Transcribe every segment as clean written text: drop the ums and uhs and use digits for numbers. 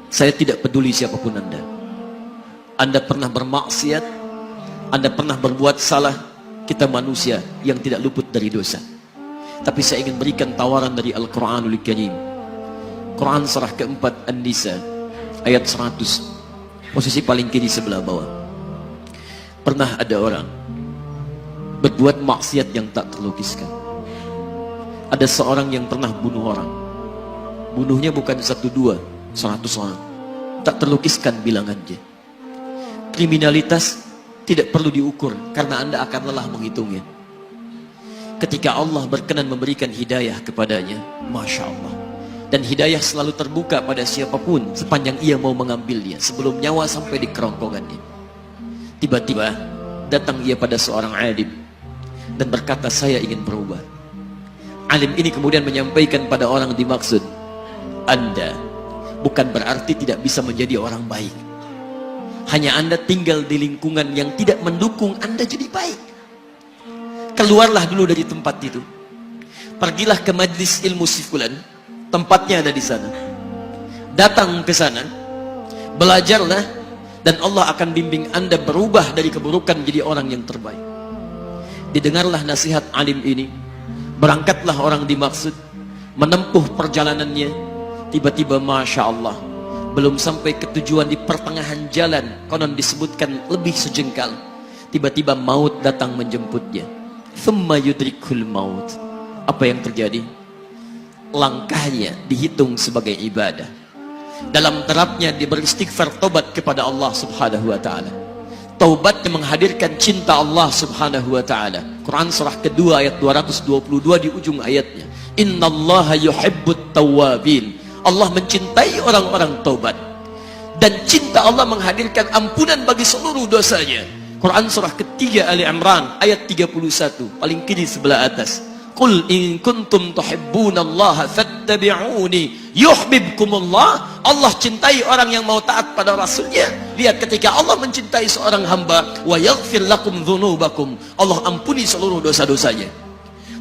Saya tidak peduli siapapun Anda. Anda pernah bermaksiat, Anda pernah berbuat salah. Kita manusia yang tidak luput dari dosa. Tapi saya ingin berikan tawaran dari Al-Quranul Karim. Quran surah keempat An-Nisa ayat 100, posisi paling kiri sebelah bawah. Pernah ada orang berbuat maksiat yang tak terlukiskan. Ada seorang yang pernah bunuh orang. Bunuhnya bukan 1, 2, 100 orang. Tak terlukiskan bilangannya. Kriminalitas tidak perlu diukur karena Anda akan lelah menghitungnya. Ketika Allah berkenan memberikan hidayah kepadanya, Masya Allah. Dan hidayah selalu terbuka pada siapapun sepanjang ia mau mengambilnya sebelum nyawa sampai di kerongkongannya. Tiba-tiba datang ia pada seorang alim dan berkata, saya ingin berubah. Alim ini kemudian menyampaikan pada orang dimaksud, Anda bukan berarti tidak bisa menjadi orang baik. Hanya Anda tinggal di lingkungan yang tidak mendukung Anda jadi baik. Keluarlah dulu dari tempat itu. Pergilah ke majlis ilmu si fulan, tempatnya ada di sana. Datang ke sana, belajarlah, dan Allah akan bimbing Anda berubah dari keburukan menjadi orang yang terbaik. Didengarlah nasihat alim ini. Berangkatlah orang dimaksud, menempuh perjalanannya. Tiba-tiba Masya Allah, belum sampai ke tujuan, di pertengahan jalan, konon disebutkan lebih sejengkal, tiba-tiba maut datang menjemputnya. Thumma yudrikul maut. Apa yang terjadi? Langkahnya dihitung sebagai ibadah. Dalam terapnya dia beristighfar, tobat kepada Allah subhanahu wa ta'ala. Taubatnya menghadirkan cinta Allah subhanahu wa ta'ala. Quran surah kedua ayat 222 di ujung ayatnya. Innallaha yuhibbut tawwabin. Allah mencintai orang-orang taubat. Dan cinta Allah menghadirkan ampunan bagi seluruh dosanya. Quran surah ketiga Ali Imran ayat 31, paling kiri sebelah atas. Qul in kuntum tuhibbunallaha fattabi'uni yuhibbukumullah. Allah cintai orang yang mau taat pada Rasulnya. Lihat, ketika Allah mencintai seorang hamba, wa yaghfir lakum dzunubakum, Allah ampuni seluruh dosa-dosanya.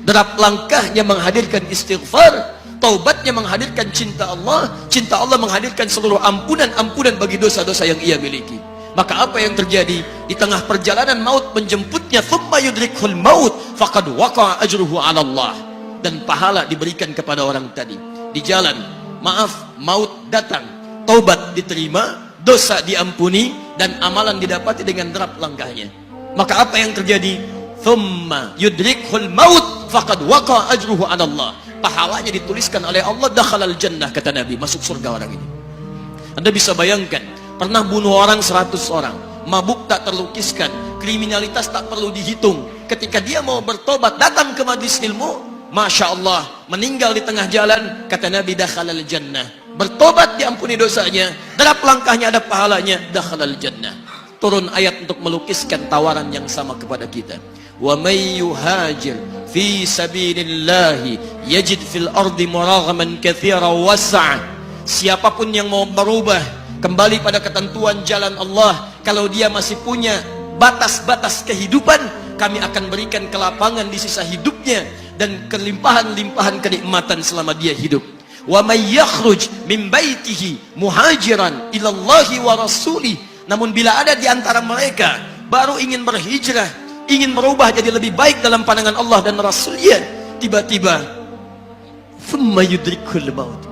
Derap langkahnya menghadirkan istighfar, taubatnya menghadirkan cinta Allah menghadirkan seluruh ampunan bagi dosa-dosa yang ia miliki. Maka apa yang terjadi? Di tengah perjalanan maut menjemputnya, thumma yudrikhul maut faqad waqa'a ajruhu 'ala Allah. Dan pahala diberikan kepada orang tadi. Di jalan, maaf, maut datang, taubat diterima, dosa diampuni, dan amalan didapati dengan derap langkahnya. Maka apa yang terjadi? Thumma yudrikhul maut faqad waqa'a ajruhu 'ala Allah. Pahalanya dituliskan oleh Allah, dakhalal jannah, kata Nabi, masuk surga orang ini. Anda bisa bayangkan, pernah bunuh orang 100 orang, mabuk tak terlukiskan, kriminalitas tak perlu dihitung. Ketika dia mau bertobat, datang ke majlis ilmu, Masya Allah, meninggal di tengah jalan, kata Nabi, dakhalal jannah. Bertobat diampuni dosanya, derap langkahnya ada pahalanya, dakhalal jannah. Turun ayat untuk melukiskan tawaran yang sama kepada kita. Wa may yuhajir fi sabilillahi yajid fil ardi muraghaman katsiran was'a. Siapapun yang mau berubah kembali pada ketentuan jalan Allah, kalau dia masih punya batas-batas kehidupan, kami akan berikan kelapangan di sisa hidupnya dan kelimpahan-limpahan kenikmatan selama dia hidup. Wa may yakhruj min baitihi muhajiran ila Allahi wa rasulih. Namun bila ada di antara mereka baru ingin berhijrah, ingin berubah jadi lebih baik dalam pandangan Allah dan Rasulnya, tiba-tiba thumma yudrikul maut,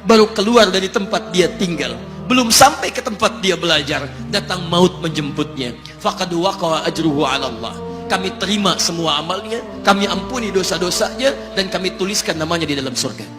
baru keluar dari tempat dia tinggal, belum sampai ke tempat dia belajar, datang maut menjemputnya. Faqad waqa'a ajruhu 'ala Allah. Kami terima semua amalnya, kami ampuni dosa-dosanya, dan kami tuliskan namanya di dalam surga.